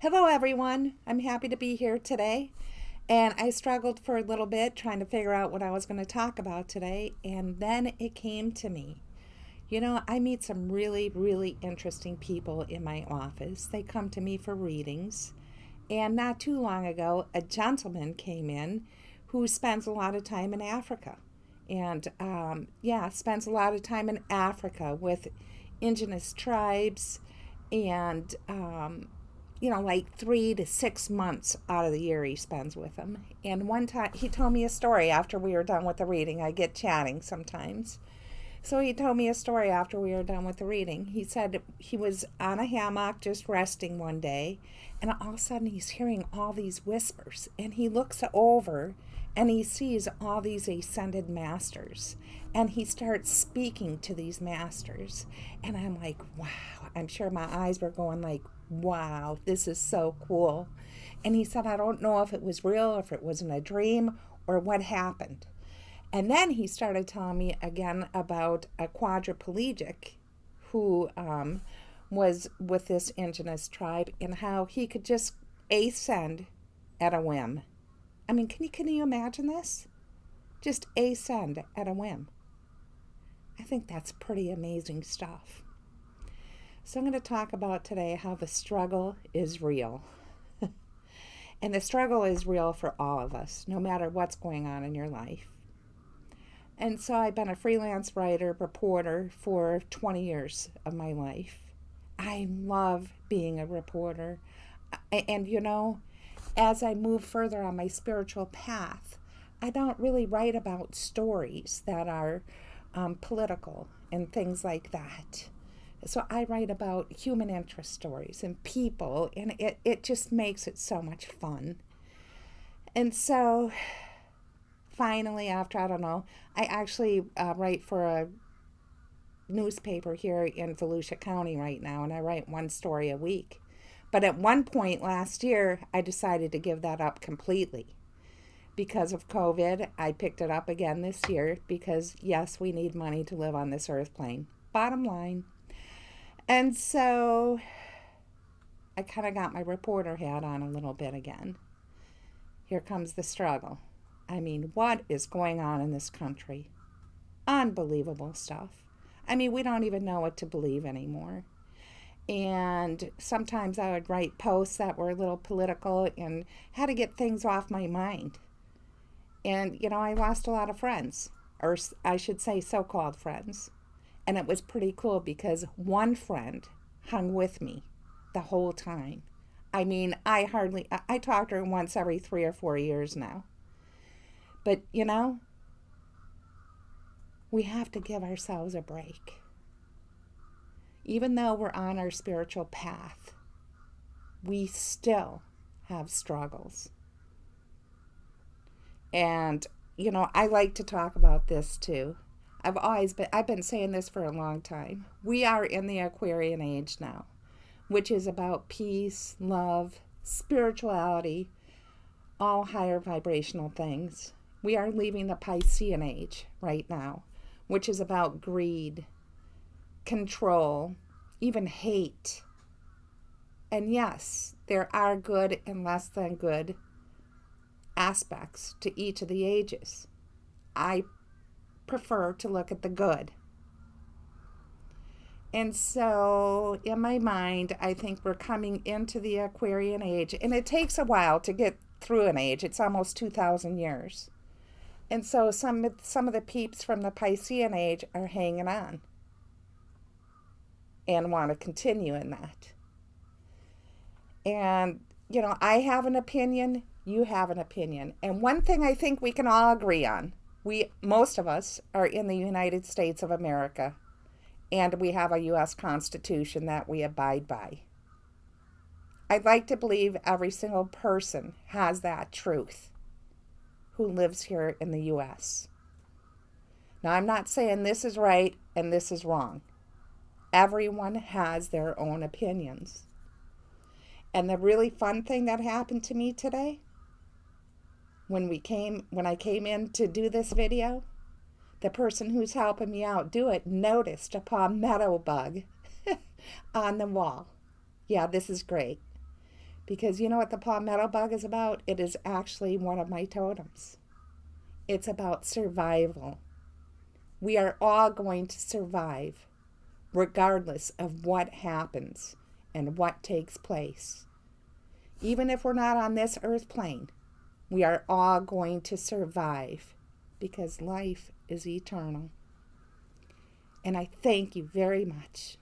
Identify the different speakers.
Speaker 1: Hello, everyone. I'm happy to be here today. And I struggled for a little bit trying to figure out what I was going to talk about today. And then it came to me. I meet some really, really interesting people in my office. They come to me for readings. And not too long ago, a gentleman came in who spends a lot of time in Africa. And spends a lot of time in Africa with indigenous tribes and like 3 to 6 months out of the year he spends with them. And one time he told me a story after we were done with the reading. I get chatting sometimes. So he told me a story after we were done with the reading. He said he was on a hammock just resting one day, and all of a sudden he's hearing all these whispers. And he looks over and he sees all these ascended masters. And he starts speaking to these masters. And I'm like, wow. I'm sure my eyes were going like, wow, this is so cool. And he said, I don't know if it was real, if it wasn't a dream, or what happened. And then he started telling me again about a quadriplegic who was with this indigenous tribe and how he could just ascend at a whim. I mean, can you imagine this? Just ascend at a whim. I think that's pretty amazing stuff. So I'm going to talk about today how the struggle is real. And the struggle is real for all of us, no matter what's going on in your life. And so I've been a freelance writer, reporter for 20 years of my life. I love being a reporter. And as I move further on my spiritual path, I don't really write about stories that are political and things like that. So I write about human interest stories and people, and it just makes it so much fun. And so finally, after, I actually write for a newspaper here in Volusia County right now, and I write one story a week. But at one point last year, I decided to give that up completely. Because of COVID, I picked it up again this year because, yes, we need money to live on this earth plane. Bottom line. And so I kind of got my reporter hat on a little bit again. Here comes the struggle. I mean, what is going on in this country? Unbelievable stuff. I mean, we don't even know what to believe anymore. And sometimes I would write posts that were a little political and had to get things off my mind. And, I lost a lot of friends, or I should say so-called friends. And it was pretty cool because one friend hung with me the whole time. I mean, I talk to her once every 3 or 4 years now. But, we have to give ourselves a break. Even though we're on our spiritual path, we still have struggles. And, I like to talk about this too. I've been saying this for a long time. We are in the Aquarian age now, which is about peace, love, spirituality, all higher vibrational things. We are leaving the Piscean age right now, which is about greed, control, even hate. And yes, there are good and less than good aspects to each of the ages. I prefer to look at the good. And so in my mind, I think we're coming into the Aquarian age, and it takes a while to get through an age. It's almost 2,000 years. And so some of the peeps from the Piscean age are hanging on and want to continue in that. And, I have an opinion, you have an opinion. And one thing I think we can all agree on, most of us are in the United States of America, and we have a U.S. Constitution that we abide by. I'd like to believe every single person has that truth who lives here in the U.S. Now, I'm not saying this is right and this is wrong. Everyone has their own opinions. And the really fun thing that happened to me today, when I came in to do this video, the person who's helping me out do it noticed a palmetto bug on the wall. Yeah, this is great. Because you know what the palmetto bug is about? It is actually one of my totems. It's about survival. We are all going to survive, regardless of what happens and what takes place. Even if we're not on this earth plane, we are all going to survive because life is eternal. And I thank you very much.